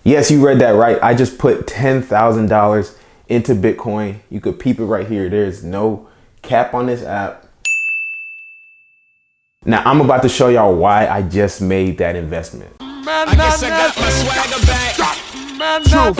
Yes, you read that right. I just put $10,000 into Bitcoin. You could peep it right here. There's no cap on this app. Now I'm about to show y'all why I just made that investment. I guess I got my swagger back. Truth.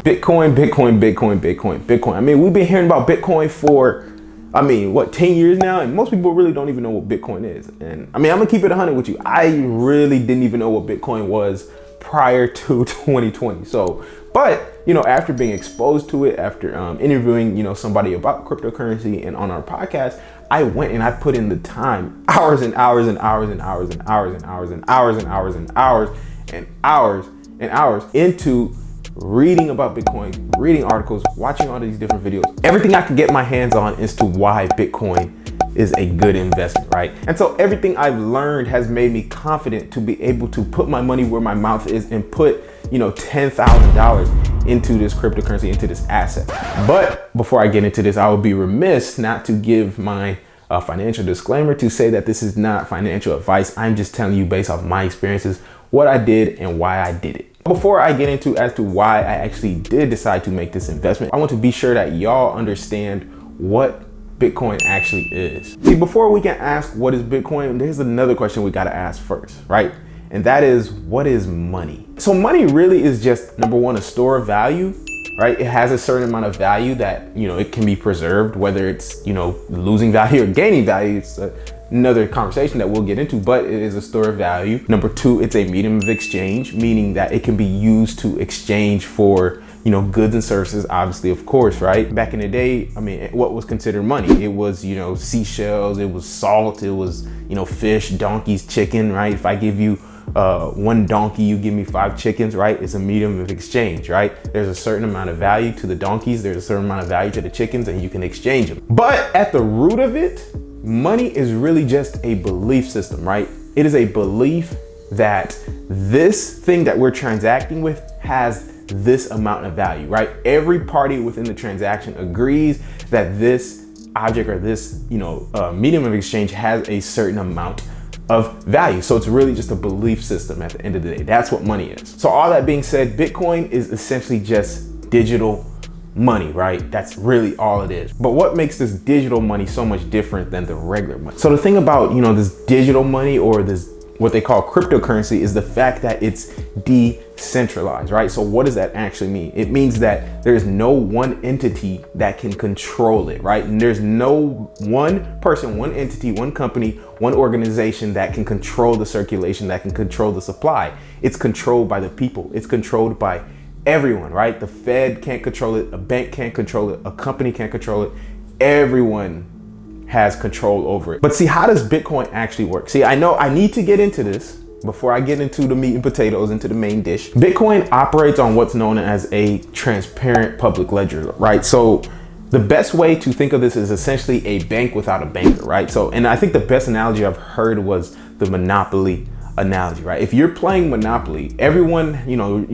Bitcoin, Bitcoin, Bitcoin, Bitcoin, Bitcoin. I mean, we've been hearing about Bitcoin for, 10 years now? And most people really don't even know what Bitcoin is. And I'm gonna keep it 100 with you. I really didn't even know what Bitcoin was prior to 2020. So, but, after being exposed to it, after interviewing, somebody about cryptocurrency and on our podcast, I went and I put in the time, hours and hours and hours and hours and hours and hours and hours and hours and hours and hours and hours into reading about Bitcoin, reading articles, watching all these different videos, everything I could get my hands on as to why Bitcoin is a good investment, right? And so everything I've learned has made me confident to be able to put my money where my mouth is and put, $10,000 into this cryptocurrency, into this asset. But before I get into this, I would be remiss not to give my financial disclaimer to say that this is not financial advice. I'm just telling you based off my experiences, what I did and why I did it. Before I get into as to why I actually did decide to make this investment, I want to be sure that y'all understand what Bitcoin actually is. See, before we can ask what is Bitcoin, there's another question we gotta ask first, right? And that is, what is money? So money really is just, number one, a store of value, right? It has a certain amount of value that, it can be preserved, whether it's, losing value or gaining value. It's another conversation that we'll get into, but it is a store of value. Number two, it's a medium of exchange, meaning that it can be used to exchange for, goods and services, obviously, of course, right? Back in the day, what was considered money? It was, seashells, it was salt, it was, fish, donkeys, chicken, right? If I give you one donkey, you give me 5 chickens, right? It's a medium of exchange, right? There's a certain amount of value to the donkeys, there's a certain amount of value to the chickens, and you can exchange them. But at the root of it, money is really just a belief system, right? It is a belief that this thing that we're transacting with has this amount of value, right? Every party within the transaction agrees that this object or this, medium of exchange has a certain amount of value. So it's really just a belief system at the end of the day. That's what money is. So all that being said, Bitcoin is essentially just digital money, right? That's really all it is. But what makes this digital money so much different than the regular money? So the thing about, this digital money or this, what they call cryptocurrency, is the fact that it's decentralized, right? So what does that actually mean? It means that there's no one entity that can control it, right? And there's no one person, one entity, one company, one organization that can control the circulation, that can control the supply. It's controlled by the people. It's controlled by everyone, right? The Fed can't control it. A bank can't control it. A company can't control it. Everyone has control over it. But see, how does Bitcoin actually work? See, I know I need to get into this before I get into the meat and potatoes, into the main dish. Bitcoin operates on what's known as a transparent public ledger, right? So the best way to think of this is essentially a bank without a banker, right? So, and I think the best analogy I've heard was the Monopoly analogy, right? If you're playing Monopoly, everyone,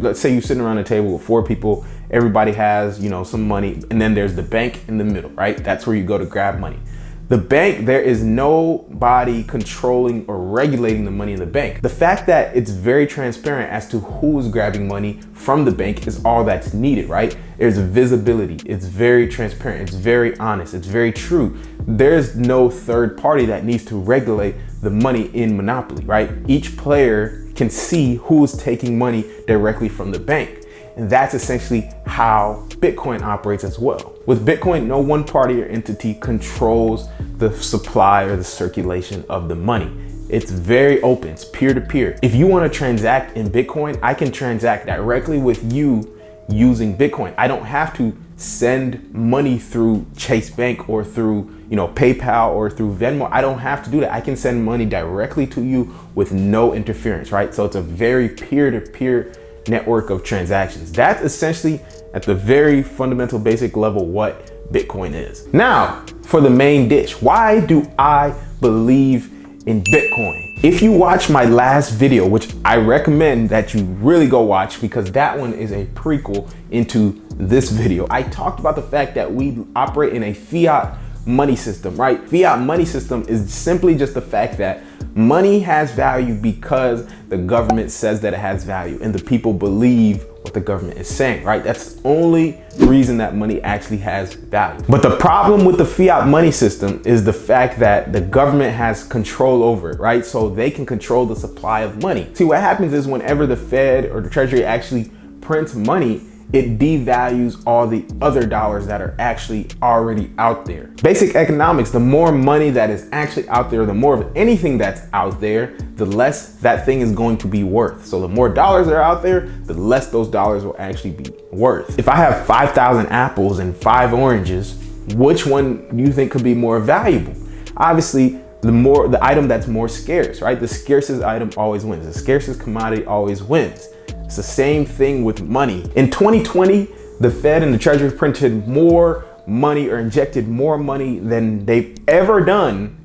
let's say you're sitting around a table with 4 people, everybody has, some money, and then there's the bank in the middle, right? That's where you go to grab money. The bank, there is nobody controlling or regulating the money in the bank. The fact that it's very transparent as to who's grabbing money from the bank is all that's needed, right? There's visibility. It's very transparent. It's very honest. It's very true. There's no third party that needs to regulate the money in Monopoly, right? Each player can see who's taking money directly from the bank. And that's essentially how Bitcoin operates as well. With Bitcoin, no one party or entity controls the supply or the circulation of the money. It's very open, it's peer-to-peer. If you want to transact in Bitcoin, I can transact directly with you using Bitcoin. I don't have to send money through Chase Bank or through, PayPal or through Venmo. I don't have to do that. I can send money directly to you with no interference, right? So it's a very peer-to-peer network of transactions. That's essentially at the very fundamental basic level what Bitcoin is. Now for the main dish. Why do I believe in Bitcoin? If you watch my last video, which I recommend that you really go watch because that one is a prequel into this video, I talked about the fact that we operate in a fiat money system, right? Fiat money system is simply just the fact that money has value because the government says that it has value and the people believe what the government is saying, right? That's the only reason that money actually has value. But the problem with the fiat money system is the fact that the government has control over it, right? So they can control the supply of money. See, what happens is whenever the Fed or the Treasury actually prints money, it devalues all the other dollars that are actually already out there. Basic economics, the more money that is actually out there, the more of anything that's out there, the less that thing is going to be worth. So the more dollars that are out there, the less those dollars will actually be worth. If I have 5,000 apples and 5 oranges, which one do you think could be more valuable? Obviously, the item that's more scarce, right? The scarcest item always wins. The scarcest commodity always wins. It's the same thing with money. In 2020, the Fed and the Treasury printed more money or injected more money than they've ever done,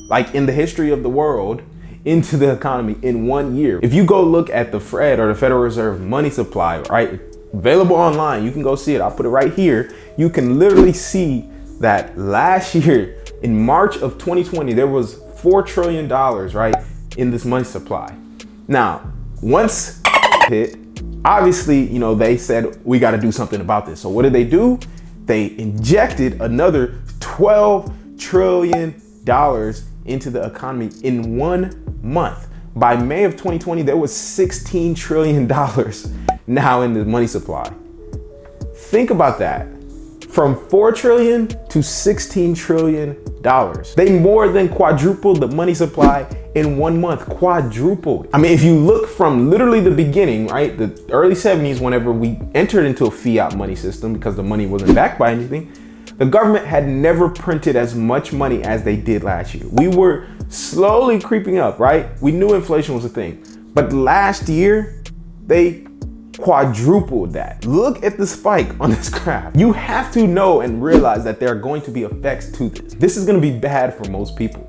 like in the history of the world, into the economy in 1 year. If you go look at the Fed or the Federal Reserve money supply, right, available online, you can go see it. I'll put it right here. You can literally see that last year, in March of 2020, there was $4 trillion, right, in this money supply. Now, once hit, obviously, you know, they said we got to do something about this. So what did they do? They injected another $12 trillion into the economy in 1 month. By May of 2020, there was $16 trillion now in the money supply. Think about that. From 4 trillion to 16 trillion dollars. They more than quadrupled the money supply in 1 month, quadrupled. I mean, if you look from literally the beginning, right, the early 70s, whenever we entered into a fiat money system because the money wasn't backed by anything, the government had never printed as much money as they did last year. We were slowly creeping up, right? We knew inflation was a thing, but last year, they quadrupled that. Look at the spike on this graph. You have to know and realize that there are going to be effects to this. This is going to be bad for most people.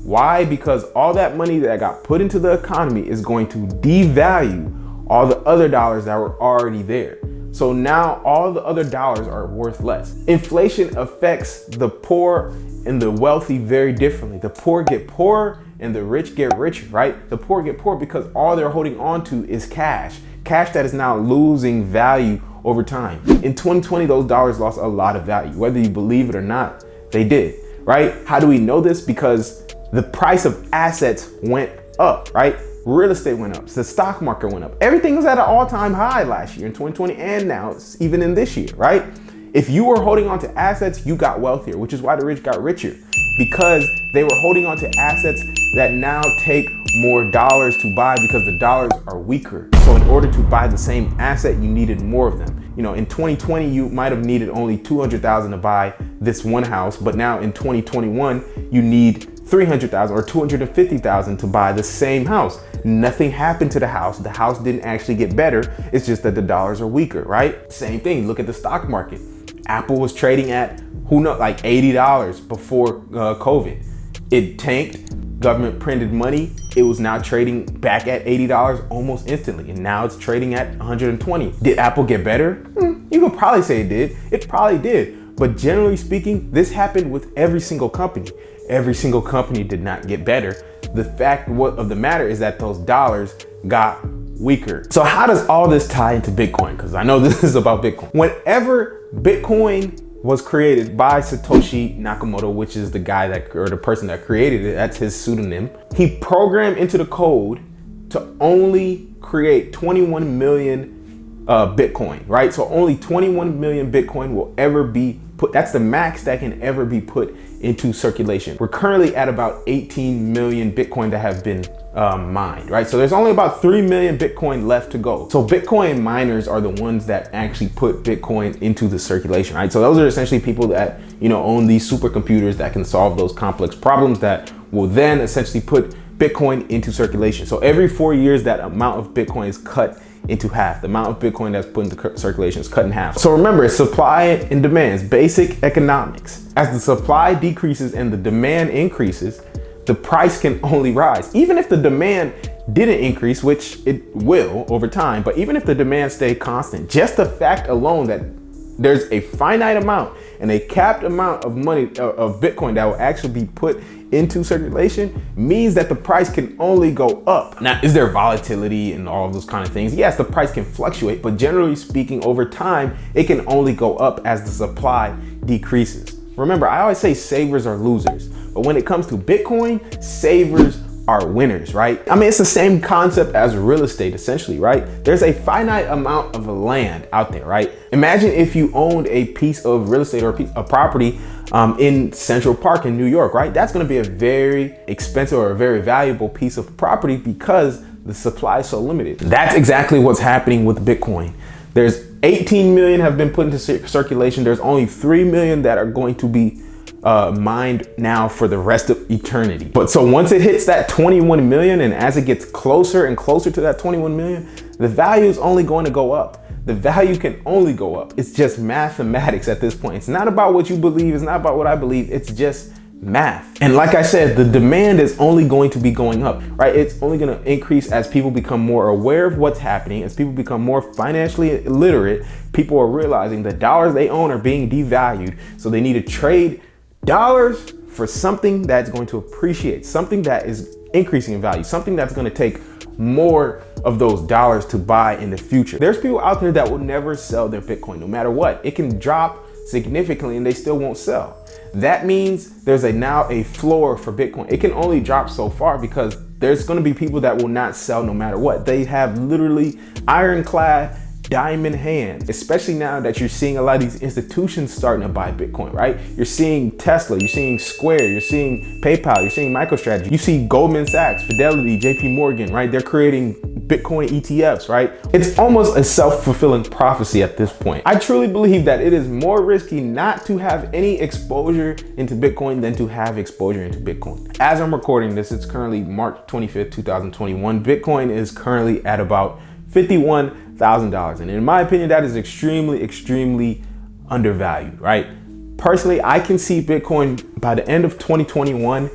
Why? Because all that money that got put into the economy is going to devalue all the other dollars that were already there. So now all the other dollars are worth less. Inflation affects the poor and the wealthy very differently. The poor get poorer and the rich get richer, right? The poor get poor because all they're holding on to is cash that is now losing value over time. In 2020, those dollars lost a lot of value. Whether you believe it or not, they did, right? How do we know this? Because the price of assets went up, right? Real estate went up, the stock market went up. Everything was at an all-time high last year in 2020 and now it's even in this year, right? If you were holding on to assets, you got wealthier, which is why the rich got richer, because they were holding on to assets that now take more dollars to buy because the dollars are weaker. So in order to buy the same asset, you needed more of them. You know, in 2020, you might have needed only 200,000 to buy this one house, but now in 2021, you need 300,000 or 250,000 to buy the same house. Nothing happened to the house. The house didn't actually get better. It's just that the dollars are weaker, right? Same thing. Look at the stock market. Apple was trading at, like $80 before COVID. It tanked. Government printed money. It was now trading back at $80 almost instantly. And now it's trading at 120. Did Apple get better? You could probably say it did. It probably did. But generally speaking, this happened with every single company. Every single company did not get better. The fact of the matter is that those dollars got weaker. So how does all this tie into Bitcoin? Because I know this is about Bitcoin. Whenever Bitcoin was created by Satoshi Nakamoto, which is the guy or the person that created it, that's his pseudonym. He programmed into the code to only create 21 million Bitcoin, right? So only 21 million Bitcoin will ever be put. That's the max that can ever be put into circulation. We're currently at about 18 million Bitcoin that have been mined, right? So there's only about 3 million Bitcoin left to go. So Bitcoin miners are the ones that actually put Bitcoin into the circulation, right? So those are essentially people that, you know, own these supercomputers that can solve those complex problems that will then essentially put Bitcoin into circulation. So every 4 years, that amount of Bitcoin is cut into half. The amount of Bitcoin that's put into circulation is cut in half. So remember, supply and demand is basic economics. As the supply decreases and the demand increases, the price can only rise. Even if the demand didn't increase, which it will over time, but even if the demand stayed constant, just the fact alone that There's a finite amount and a capped amount of money of Bitcoin that will actually be put into circulation, means that the price can only go up. Now, is there volatility and all of those kind of things? Yes, the price can fluctuate, but generally speaking, over time, it can only go up as the supply decreases. Remember, I always say savers are losers, but when it comes to Bitcoin, savers are winners, right? I mean, it's the same concept as real estate, essentially, right? There's a finite amount of land out there, right? Imagine if you owned a piece of real estate or a piece of property in Central Park in New York, right? That's gonna be a very expensive or a very valuable piece of property because the supply is so limited. That's exactly what's happening with Bitcoin. There's 18 million have been put into circulation. There's only 3 million that are going to be mined now for the rest of eternity. But so once it hits that 21 million, and as it gets closer and closer to that 21 million, the value is only going to go up. The value can only go up. It's just mathematics at this point. It's not about what you believe. It's not about what I believe. It's just math. And like I said, the demand is only going to be going up, right? It's only going to increase as people become more aware of what's happening, as people become more financially literate. People are realizing the dollars they own are being devalued. So they need to trade dollars for something that's going to appreciate, something that is increasing in value, something that's going to take more of those dollars to buy in the future. There's people out there that will never sell their Bitcoin no matter what. It can drop significantly and they still won't sell. That means there's now a floor for Bitcoin. It can only drop so far because there's going to be people that will not sell no matter what. They have literally ironclad diamond hand, especially now that you're seeing a lot of these institutions starting to buy Bitcoin, right? You're seeing Tesla, you're seeing Square, you're seeing PayPal, you're seeing MicroStrategy, you see Goldman Sachs, Fidelity, JP Morgan, right? They're creating Bitcoin ETFs, right? It's almost a self-fulfilling prophecy at this point. I truly believe that it is more risky not to have any exposure into Bitcoin than to have exposure into Bitcoin. As I'm recording this, it's currently March 25th, 2021. Bitcoin is currently at about $51,000. And in my opinion, that is extremely undervalued, right? Personally, I can see Bitcoin by the end of 2021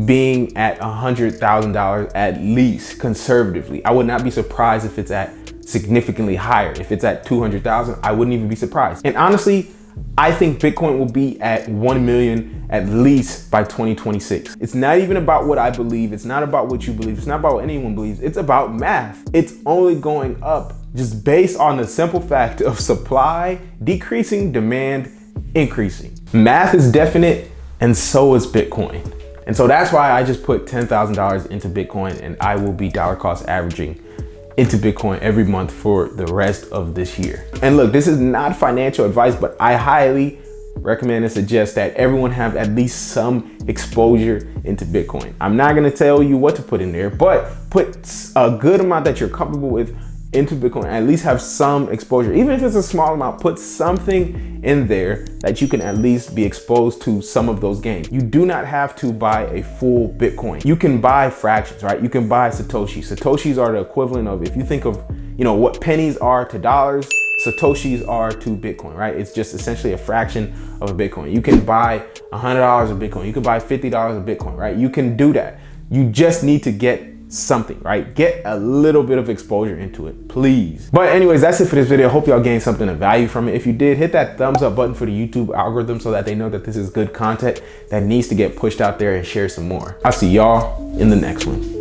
being at $100,000 at least, conservatively. I would not be surprised if it's at significantly higher. If it's at 200,000, I wouldn't even be surprised. And honestly, I think Bitcoin will be at 1 million at least by 2026. It's not even about what I believe. It's not about what you believe. It's not about what anyone believes. It's about math. It's only going up just based on the simple fact of supply decreasing, demand increasing. Math is definite, and so is Bitcoin. And so that's why I just put $10,000 into Bitcoin, and I will be dollar cost averaging into Bitcoin every month for the rest of this year. And look, this is not financial advice, but I highly recommend and suggest that everyone have at least some exposure into Bitcoin. I'm not gonna tell you what to put in there, but put a good amount that you're comfortable with into Bitcoin. At least have some exposure. Even if it's a small amount, put something in there that you can at least be exposed to some of those gains. You do not have to buy a full Bitcoin. You can buy fractions, right? You can buy Satoshis. Satoshis are the equivalent of, if you think of, what pennies are to dollars, Satoshis are to Bitcoin, right? It's just essentially a fraction of a Bitcoin. You can buy $100 of Bitcoin. You can buy $50 of Bitcoin, right? You can do that. You just need to get something, right? Get a little bit of exposure into it, please. But anyways, that's it for this video. I hope y'all gained something of value from it. If you did, hit that thumbs up button for the YouTube algorithm so that they know that this is good content that needs to get pushed out there and share some more. I'll see y'all in the next one.